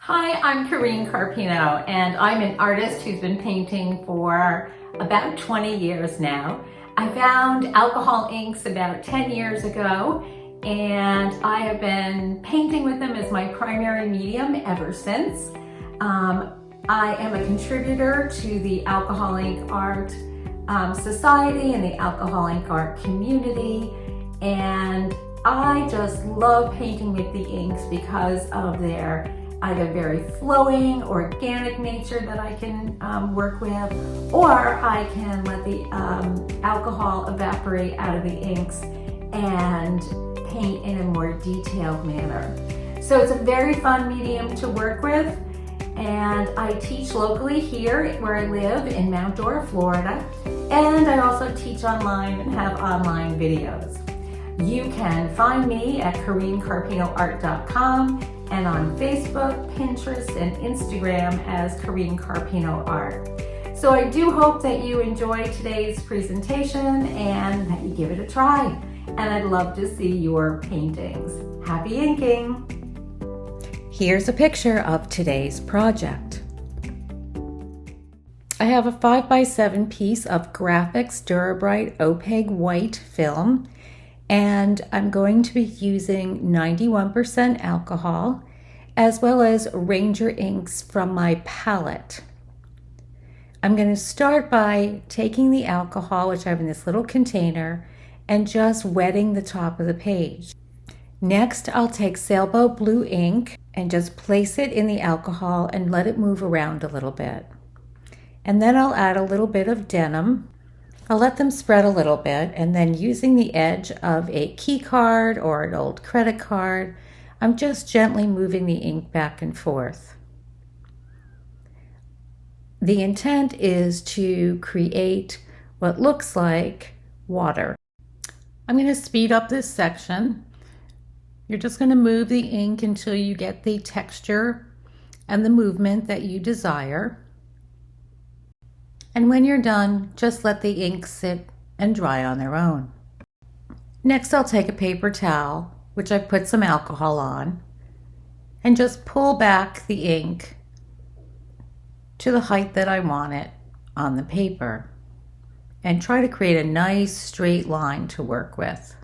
Hi, I'm Korinne Carpino, and I'm an artist who's been painting for about 20 years now. I found alcohol inks about 10 years ago, and I have been painting with them as my primary medium ever since. I am a contributor to the Alcohol Ink Art Society and the Alcohol Ink Art community, and I just love painting with the inks because of their either very flowing, organic nature that I can work with, or I can let the alcohol evaporate out of the inks and paint in a more detailed manner. So it's a very fun medium to work with, and I teach locally here where I live in Mount Dora, Florida, and I also teach online and have online videos. You can find me at KorinneCarpinoArt.com and on Facebook, Pinterest, and Instagram as Korinne Carpino Art. So I do hope that you enjoy today's presentation and that you give it a try. And I'd love to see your paintings. Happy inking! Here's a picture of today's project. I have a 5x7 piece of graphics Dura-Bright opaque white film, and I'm going to be using 91% alcohol as well as Ranger inks from my palette. I'm going to start by taking the alcohol, which I have in this little container, and just wetting the top of the page. Next, I'll take sailboat blue ink and just place it in the alcohol and let it move around a little bit. And then I'll add a little bit of denim. I'll let them spread a little bit, and then using the edge of a key card or an old credit card, I'm just gently moving the ink back and forth. The intent is to create what looks like water. I'm going to speed up this section. You're just going to move the ink until you get the texture and the movement that you desire. And when you're done, just let the ink sit and dry on their own. Next, I'll take a paper towel, which I've put some alcohol on, and just pull back the ink to the height that I want it on the paper, and try to create a nice straight line to work with.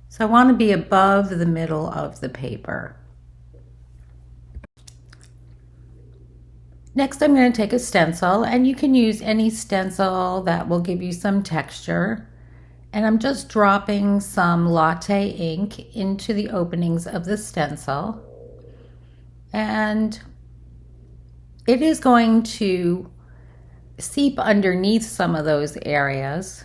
So I want to be above the middle of the paper. Next, I'm going to take a stencil, and you can use any stencil that will give you some texture. And I'm just dropping some latte ink into the openings of the stencil. And it is going to seep underneath some of those areas.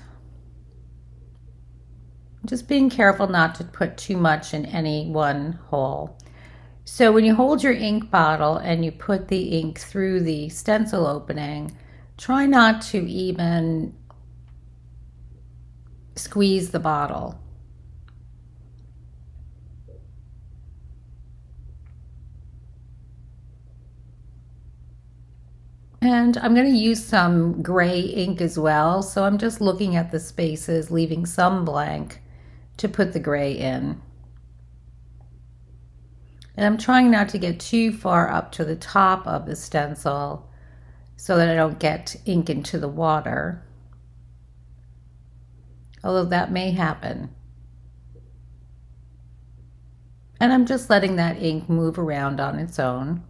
Just being careful not to put too much in any one hole. So when you hold your ink bottle and you put the ink through the stencil opening, try not to even squeeze the bottle. And I'm going to use some gray ink as well, so I'm just looking at the spaces, leaving some blank to put the gray in. And I'm trying not to get too far up to the top of the stencil so that I don't get ink into the water, although that may happen. And I'm just letting that ink move around on its own.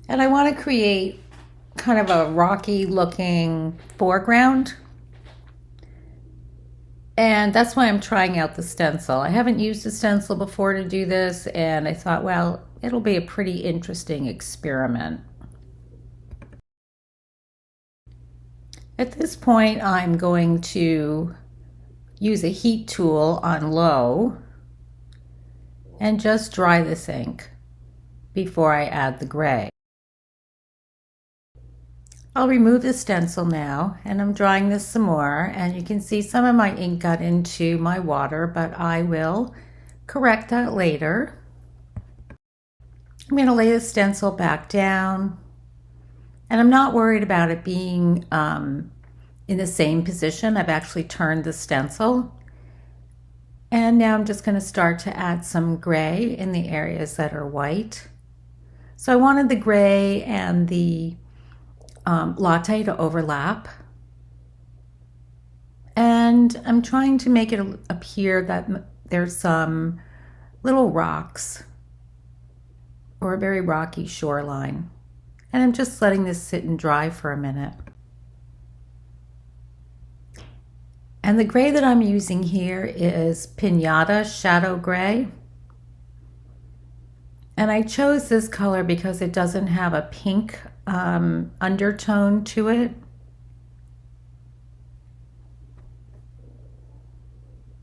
And I want to create kind of a rocky looking foreground. And that's why I'm trying out the stencil. I haven't used a stencil before to do this, and I thought, well, it'll be a pretty interesting experiment. At this point, I'm going to use a heat tool on low and just dry this ink before I add the gray. I'll remove the stencil now, and I'm drying this some more, and you can see some of my ink got into my water, but I will correct that later. I'm going to lay the stencil back down, and I'm not worried about it being in the same position. I've actually turned the stencil, And now I'm just going to start to add some gray in the areas that are white. So I wanted the gray and the latte to overlap. And I'm trying to make it appear that there's some little rocks or a very rocky shoreline. And I'm just letting this sit and dry for a minute. And the gray that I'm using here is Pinata Shadow Gray. And I chose this color because it doesn't have a pink undertone to it.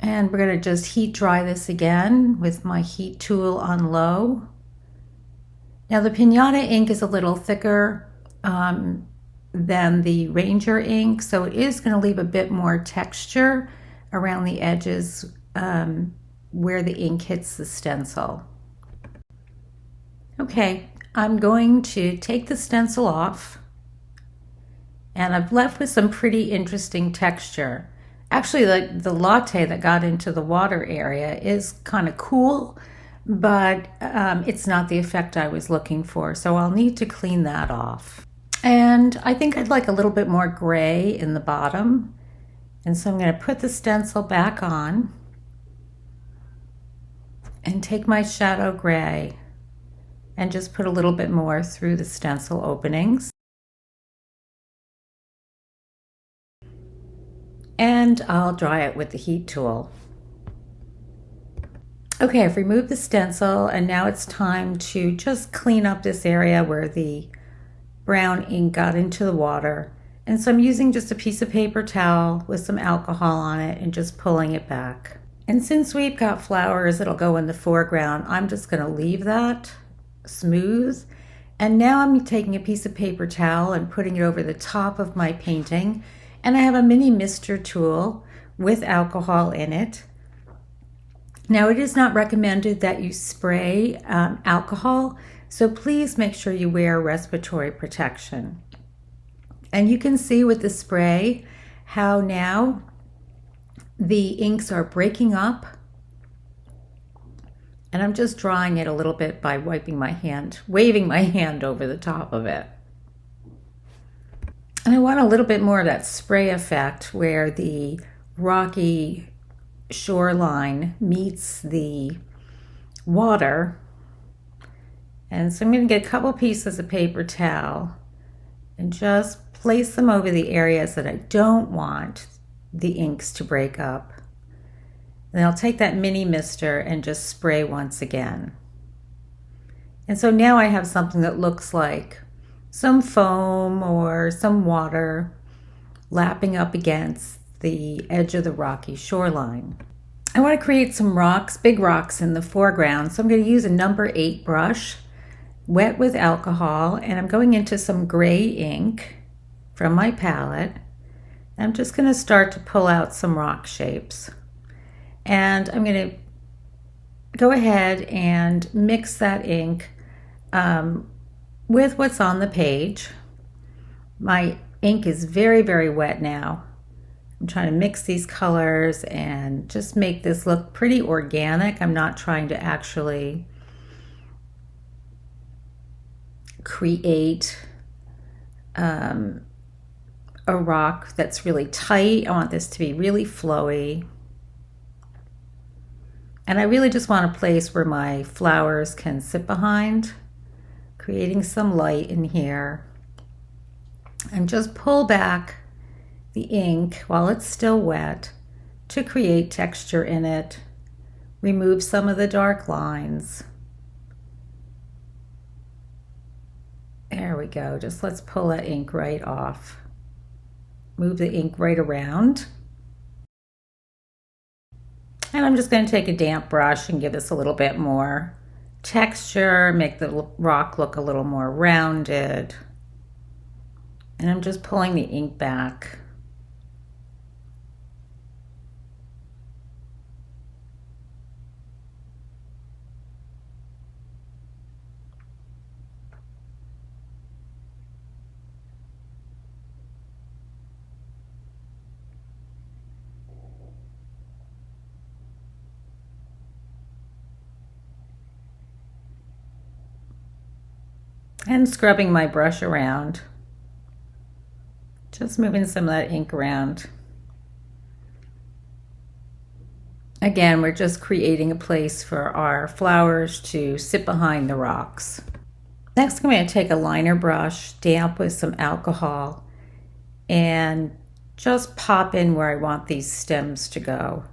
And we're going to just heat dry this again with my heat tool on low. Now the Pinata ink is a little thicker than the Ranger ink, so it is going to leave a bit more texture around the edges where the ink hits the stencil. Okay, I'm going to take the stencil off, and I've left with some pretty interesting texture. Actually, the latte that got into the water area is kind of cool, but it's not the effect I was looking for, so I'll need to clean that off. And I think I'd like a little bit more gray in the bottom, and so I'm going to put the stencil back on and take my shadow gray and just put a little bit more through the stencil openings. And I'll dry it with the heat tool. Okay, I've removed the stencil, and now it's time to just clean up this area where the brown ink got into the water. And so I'm using just a piece of paper towel with some alcohol on it and just pulling it back. And since we've got flowers that'll go in the foreground, I'm just going to leave that smooth. And now I'm taking a piece of paper towel and putting it over the top of my painting. And I have a mini mister tool with alcohol in it. Now, it is not recommended that you spray alcohol, so please make sure you wear respiratory protection. And you can see with the spray how now the inks are breaking up. And I'm just drying it a little bit by waving my hand over the top of it. And I want a little bit more of that spray effect where the rocky shoreline meets the water. And so I'm going to get a couple pieces of paper towel and just place them over the areas that I don't want the inks to break up. And I'll take that mini mister and just spray once again. And so now I have something that looks like some foam or some water lapping up against the edge of the rocky shoreline. I want to create some rocks, big rocks in the foreground, so I'm going to use a number 8 brush, wet with alcohol, and I'm going into some gray ink from my palette. I'm just going to start to pull out some rock shapes. And I'm going to go ahead and mix that ink with what's on the page. My ink is very, very wet now. I'm trying to mix these colors and just make this look pretty organic. I'm not trying to actually create a rock that's really tight. I want this to be really flowy. And I really just want a place where my flowers can sit behind, creating some light in here. And just pull back the ink while it's still wet to create texture in it. Remove some of the dark lines. There we go. Just let's pull that ink right off. Move the ink right around. And I'm just going to take a damp brush and give this a little bit more texture, make the rock look a little more rounded. And I'm just pulling the ink back. and scrubbing my brush around. Just moving some of that ink around. Again, we're just creating a place for our flowers to sit behind the rocks. Next, I'm going to take a liner brush, damp with some alcohol, and just pop in where I want these stems to go.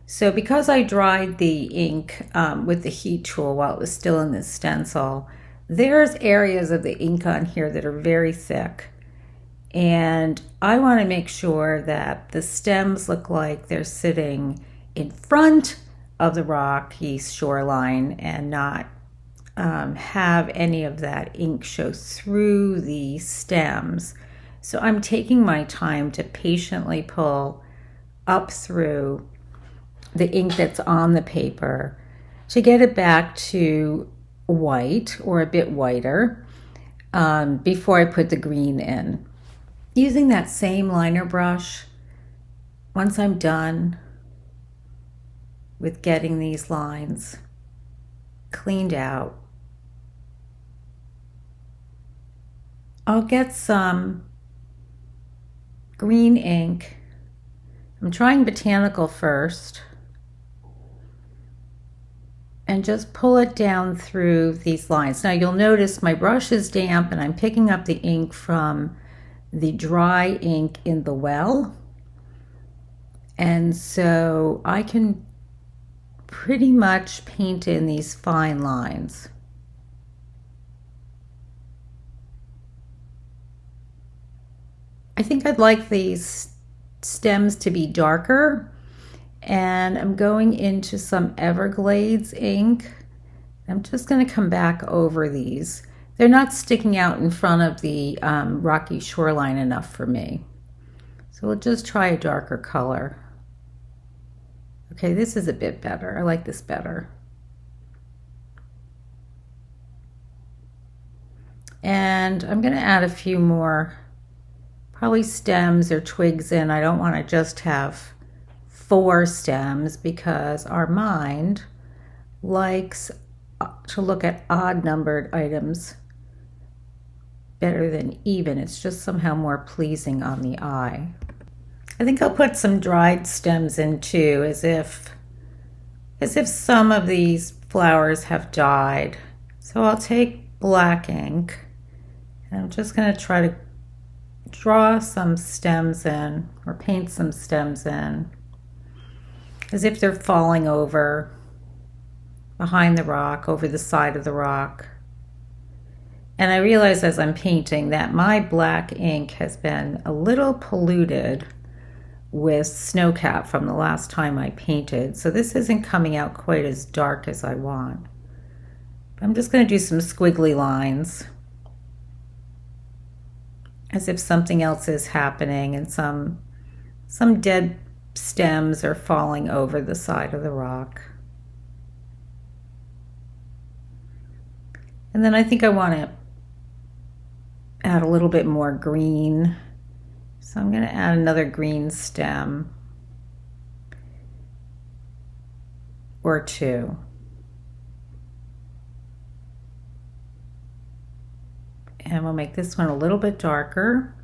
So because I dried the ink with the heat tool while it was still in the stencil, there's areas of the ink on here that are very thick. And I want to make sure that the stems look like they're sitting in front of the Rocky shoreline and not have any of that ink show through the stems. So I'm taking my time to patiently pull up through the ink that's on the paper to get it back to white or a bit whiter before I put the green in. Using that same liner brush, once I'm done with getting these lines cleaned out, I'll get some green ink. I'm trying botanical first, and just pull it down through these lines. Now you'll notice my brush is damp and I'm picking up the ink from the dry ink in the well. And so I can pretty much paint in these fine lines. I think I'd like these stems to be darker, and I'm going into some Everglades ink. I'm just going to come back over these. They're not sticking out in front of the Rocky Shoreline enough for me. So we'll just try a darker color. Okay, this is a bit better. I like this better. And I'm going to add a few more, probably stems or twigs in. I don't want to just have 4 stems because our mind likes to look at odd numbered items better than even. It's just somehow more pleasing on the eye. I think I'll put some dried stems in too, as if some of these flowers have died. So I'll take black ink and I'm just going to try to draw some stems in, or paint some stems in, as if they're falling over behind the rock, over the side of the rock. And I realize as I'm painting that my black ink has been a little polluted with snowcap from the last time I painted. So this isn't coming out quite as dark as I want. I'm just going to do some squiggly lines as if something else is happening and some dead stems are falling over the side of the rock. And then I think I want to add a little bit more green. So I'm going to add another green stem or 2. And we'll make this one a little bit darker.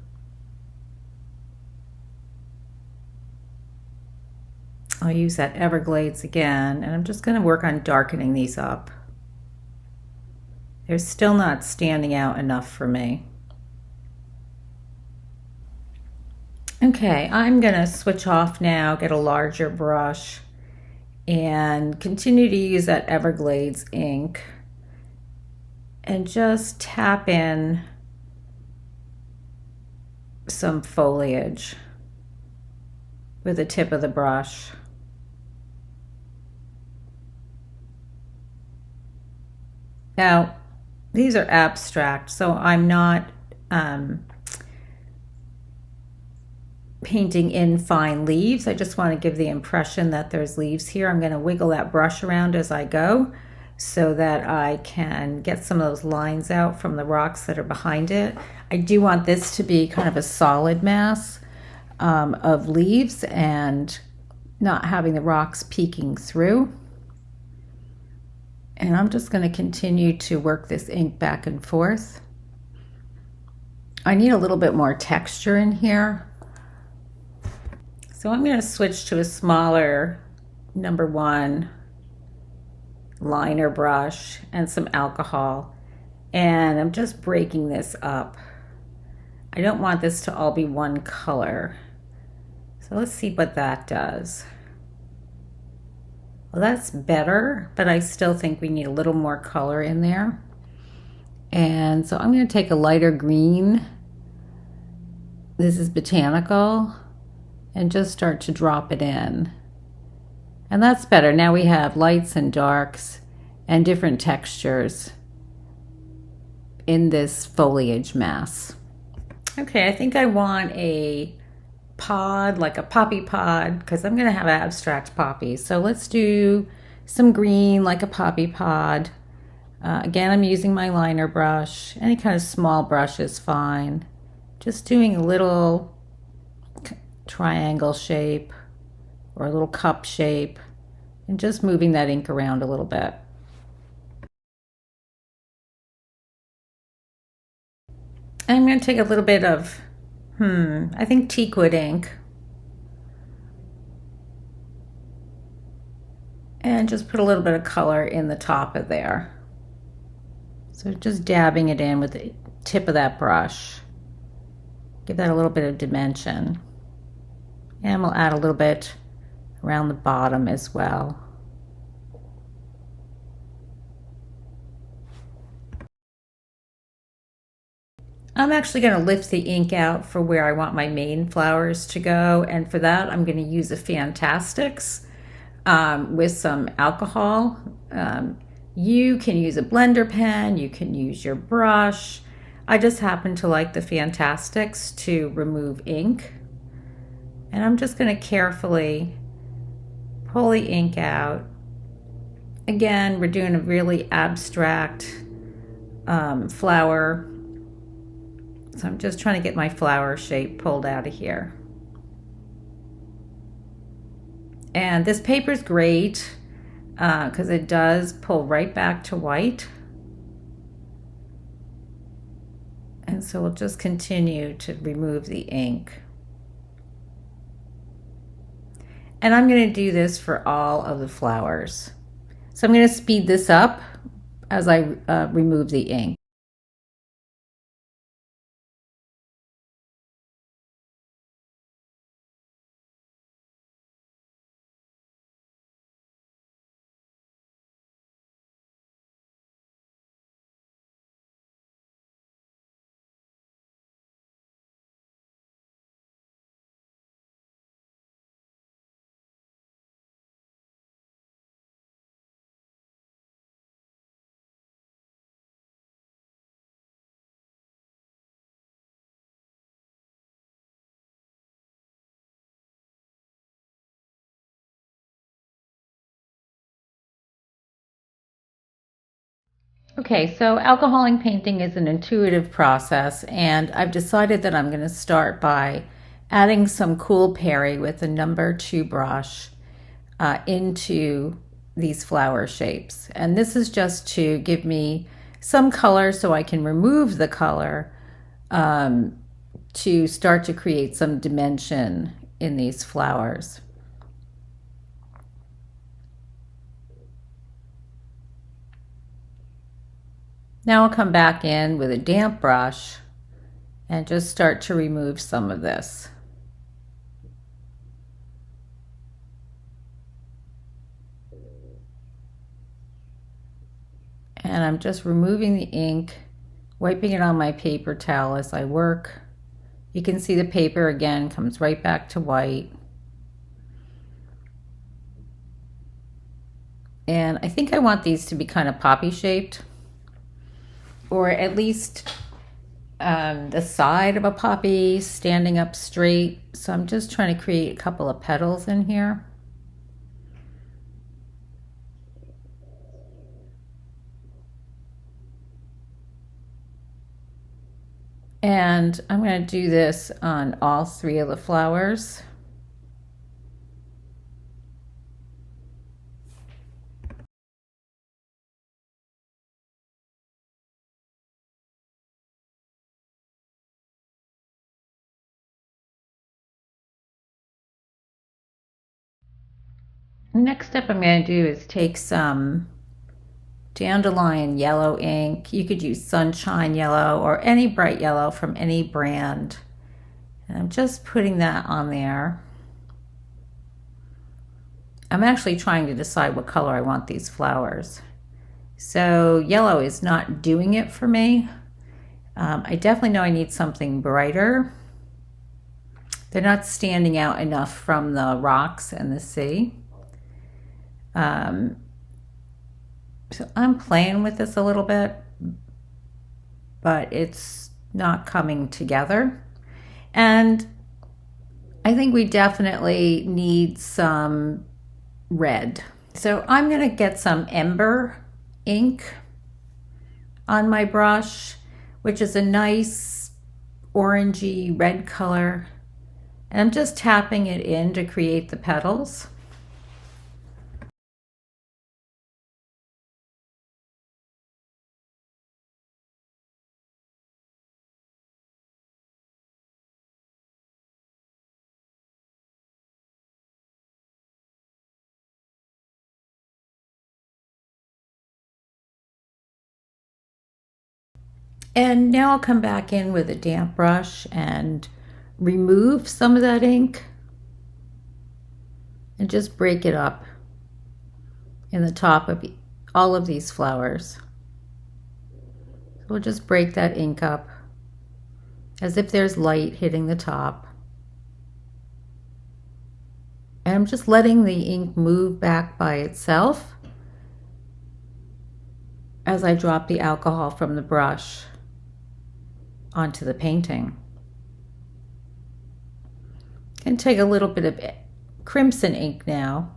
I'll use that Everglades again, and I'm just going to work on darkening these up. They're still not standing out enough for me. Okay, I'm going to switch off now, get a larger brush, and continue to use that Everglades ink and just tap in some foliage with the tip of the brush. Now, these are abstract, so I'm not painting in fine leaves. I just want to give the impression that there's leaves here. I'm going to wiggle that brush around as I go so that I can get some of those lines out from the rocks that are behind it. I do want this to be kind of a solid mass of leaves and not having the rocks peeking through. And I'm just going to continue to work this ink back and forth. I need a little bit more texture in here. So I'm going to switch to a smaller #1 liner brush and some alcohol. And I'm just breaking this up. I don't want this to all be one color. So let's see what that does. Well, that's better, but I still think we need a little more color in there. And so I'm going to take a lighter green. This is Botanical, and just start to drop it in. And that's better. Now we have lights and darks and different textures in this foliage mass. Okay, I think I want a pod, like a poppy pod, because I'm going to have abstract poppies. So let's do some green, like a poppy pod. Again, I'm using my liner brush. Any kind of small brush is fine. Just doing a little triangle shape or a little cup shape and just moving that ink around a little bit. I'm going to take a little bit of, I think teakwood ink. And just put a little bit of color in the top of there. So just dabbing it in with the tip of that brush. Give that a little bit of dimension. And we'll add a little bit around the bottom as well. I'm actually going to lift the ink out for where I want my main flowers to go, and for that I'm going to use a Fantastics with some alcohol. You can use a blender pen, you can use your brush. I just happen to like the Fantastics to remove ink. And I'm just going to carefully pull the ink out. Again, we're doing a really abstract flower. So I'm just trying to get my flower shape pulled out of here. And this paper is great because it does pull right back to white. And so we'll just continue to remove the ink. And I'm going to do this for all of the flowers. So I'm going to speed this up as I remove the ink. Okay, so alcohol ink painting is an intuitive process, and I've decided that I'm going to start by adding some Cool Perry with the #2 brush into these flower shapes. And this is just to give me some color so I can remove the color to start to create some dimension in these flowers. Now I'll come back in with a damp brush and just start to remove some of this. And I'm just removing the ink, wiping it on my paper towel as I work. You can see the paper again comes right back to white. And I think I want these to be kind of poppy shaped, or at least the side of a poppy standing up straight. So I'm just trying to create a couple of petals in here. And I'm going to do this on all 3 of the flowers. The next step I'm going to do is take some dandelion yellow ink. You could use sunshine yellow or any bright yellow from any brand. And I'm just putting that on there. I'm actually trying to decide what color I want these flowers. So yellow is not doing it for me. I definitely know I need something brighter. They're not standing out enough from the rocks and the sea. So I'm playing with this a little bit, but it's not coming together. And I think we definitely need some red. So I'm going to get some ember ink on my brush, which is a nice orangey red color. And I'm just tapping it in to create the petals. And now I'll come back in with a damp brush and remove some of that ink and just break it up in the top of all of these flowers. So we'll just break that ink up as if there's light hitting the top. And I'm just letting the ink move back by itself as I drop the alcohol from the brush onto the painting. And take a little bit of crimson ink now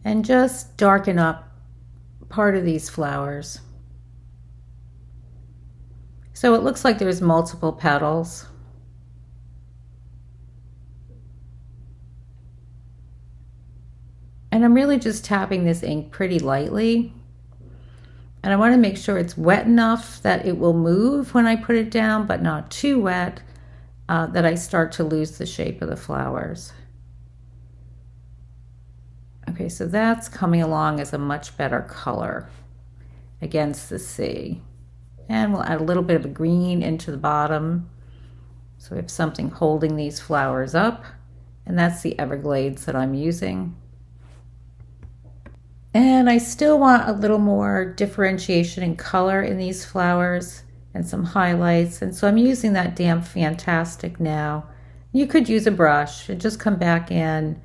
and just darken up part of these flowers. So it looks like there's multiple petals. And I'm really just tapping this ink pretty lightly. And I want to make sure it's wet enough that it will move when I put it down, but not too wet that I start to lose the shape of the flowers. Okay, so that's coming along as a much better color against the sea. And we'll add a little bit of a green into the bottom. So we have something holding these flowers up, and that's the Everglades that I'm using. And I still want a little more differentiation in color in these flowers and some highlights. And so I'm using that damp Fantastic now. You could use a brush and just come back in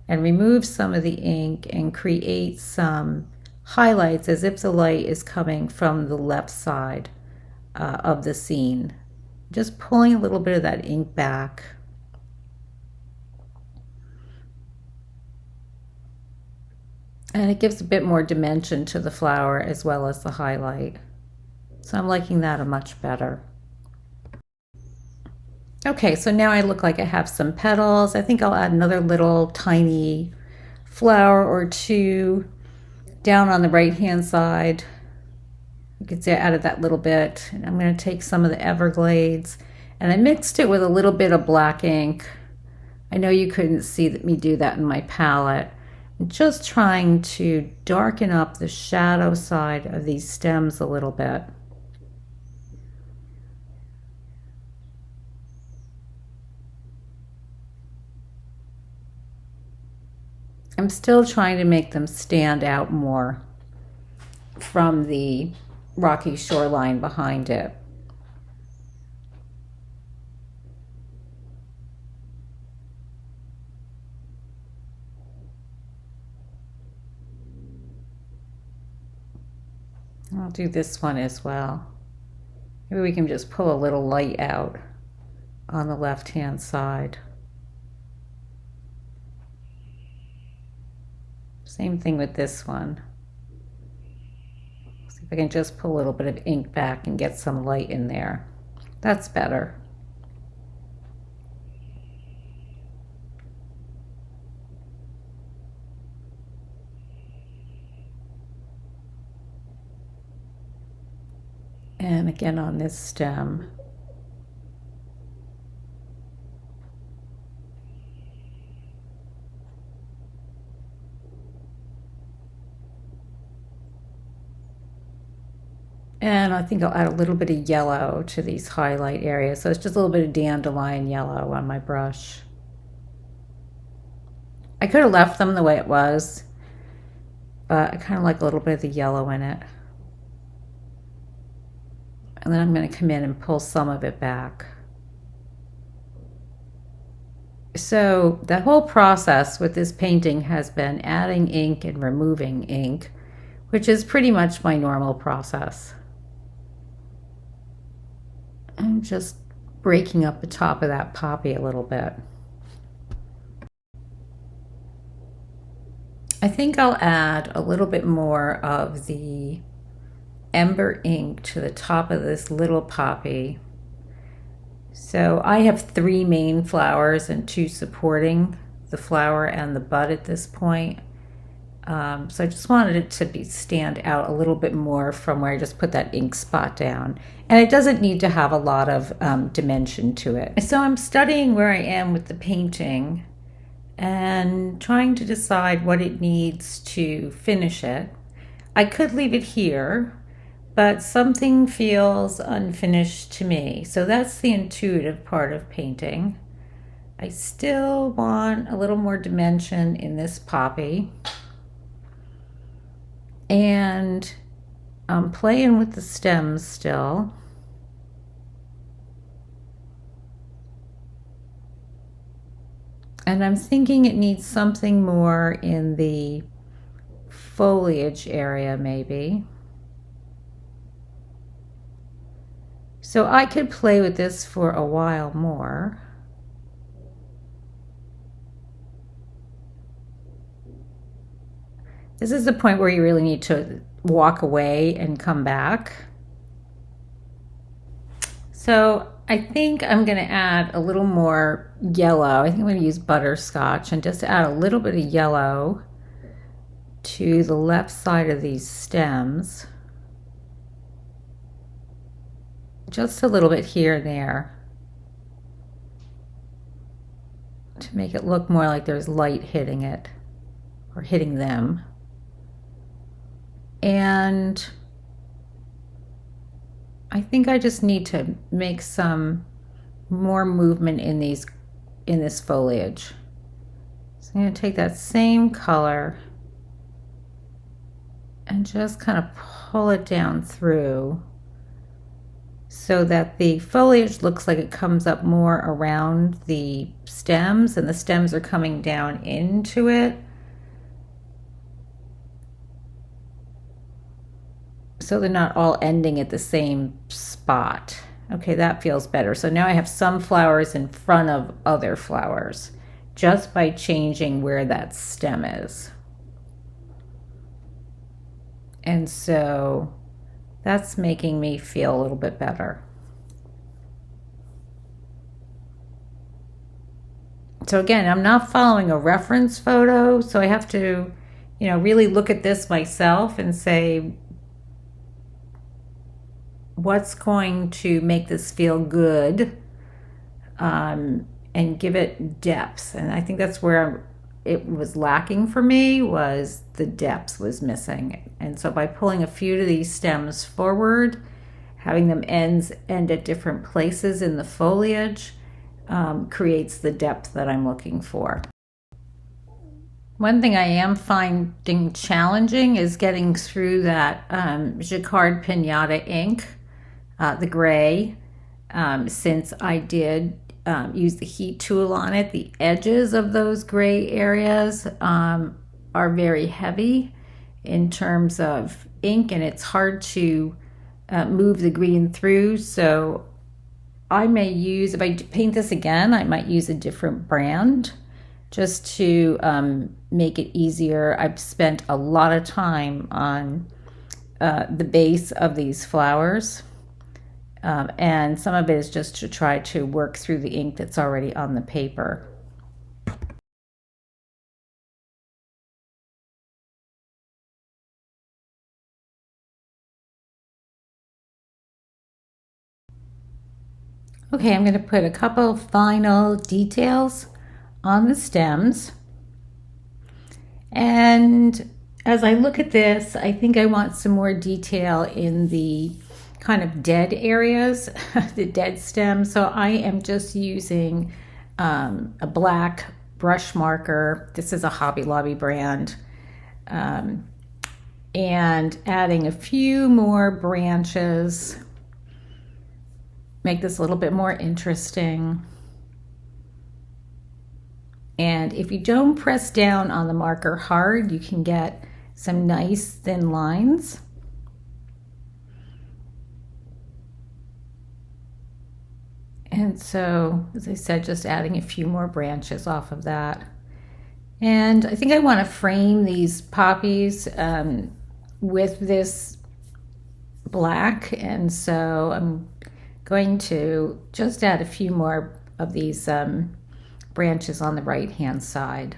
and remove some of the ink and create some highlights as if the light is coming from the left side of the scene. Just pulling a little bit of that ink back. And it gives a bit more dimension to the flower as well as the highlight. So I'm liking that much better. Okay, so now I look like I have some petals. I think I'll add another little tiny flower or two down on the right-hand side. You can see I added that little bit. And I'm going to take some of the Everglades and I mixed it with a little bit of black ink. I know you couldn't see me do that in my palette. I'm just trying to darken up the shadow side of these stems a little bit. I'm still trying to make them stand out more from the rocky shoreline behind it. I'll do this one as well. Maybe we can just pull a little light out on the left-hand side. Same thing with this one. See if I can just pull a little bit of ink back and get some light in there. That's better. And again on this stem. And I think I'll add a little bit of yellow to these highlight areas. So it's just a little bit of dandelion yellow on my brush. I could have left them the way it was, but I kind of like a little bit of the yellow in it. And then I'm going to come in and pull some of it back. So the whole process with this painting has been adding ink and removing ink, which is pretty much my normal process. I'm just breaking up the top of that poppy a little bit. I think I'll add a little bit more of the ember ink to the top of this little poppy. So I have 3 main flowers and 2 supporting the flower and the bud at this point. So I just wanted it to stand out a little bit more from where I just put that ink spot down. And it doesn't need to have a lot of dimension to it. So I'm studying where I am with the painting and trying to decide what it needs to finish it. I could leave it here, but something feels unfinished to me. So that's the intuitive part of painting. I still want a little more dimension in this poppy. And I'm playing with the stems still. And I'm thinking it needs something more in the foliage area maybe. So I could play with this for a while more. This is the point where you really need to walk away and come back. So I think I'm going to add a little more yellow. I think I'm going to use butterscotch and just add a little bit of yellow to the left side of these stems. Just a little bit here and there to make it look more like there's light hitting it or hitting them. And I think I just need to make some more movement in this foliage. So I'm going to take that same color and just kind of pull it down through so that the foliage looks like it comes up more around the stems and the stems are coming down into it. So they're not all ending at the same spot. Okay, that feels better. So now I have some flowers in front of other flowers just by changing where that stem is. And so that's making me feel a little bit better. So again, I'm not following a reference photo, so I have to, really look at this myself and say, what's going to make this feel good, and give it depth. And I think that's where it was lacking for me, was the depth was missing. And so by pulling a few of these stems forward, having them end at different places in the foliage, creates the depth that I'm looking for. One thing I am finding challenging is getting through that Jacquard Pinata ink, the gray, since I did use the heat tool on it. The edges of those gray areas are very heavy in terms of ink, and it's hard to move the green through. So I may use, if I paint this again, I might use a different brand just to make it easier. I've spent a lot of time on the base of these flowers. And some of it is just to try to work through the ink that's already on the paper. Okay, I'm going to put a couple final details on the stems. And as I look at this, I think I want some more detail in the kind of dead areas, the dead stem. So I am just using a black brush marker. This is a Hobby Lobby brand. And adding a few more branches. Make this a little bit more interesting. And if you don't press down on the marker hard, you can get some nice thin lines. And so, as I said, just adding a few more branches off of that. And I think I want to frame these poppies with this black, and so I'm going to just add a few more of these branches on the right hand side.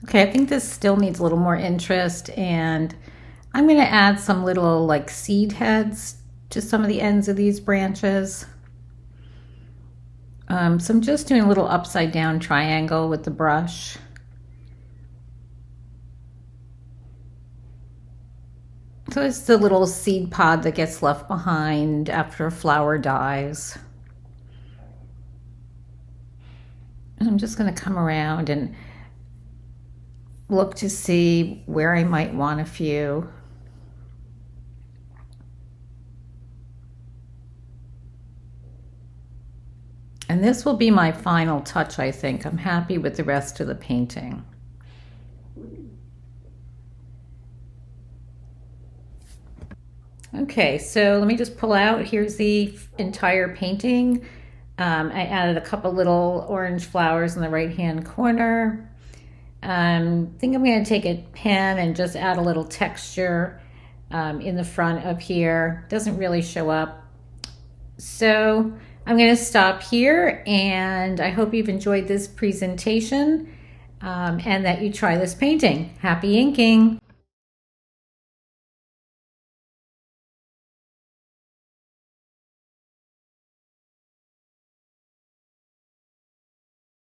Okay, I think this still needs a little more interest, and I'm going to add some little like seed heads to some of the ends of these branches. So I'm just doing a little upside down triangle with the brush. So it's the little seed pod that gets left behind after a flower dies. And I'm just going to come around and look to see where I might want a few. And this will be my final touch, I think. I'm happy with the rest of the painting. Okay, so let me just pull out. Here's the entire painting. I added a couple little orange flowers in the right-hand corner. I think I'm going to take a pen and just add a little texture in the front of here. Doesn't really show up. So I'm going to stop here, and I hope you've enjoyed this presentation and that you try this painting. Happy inking!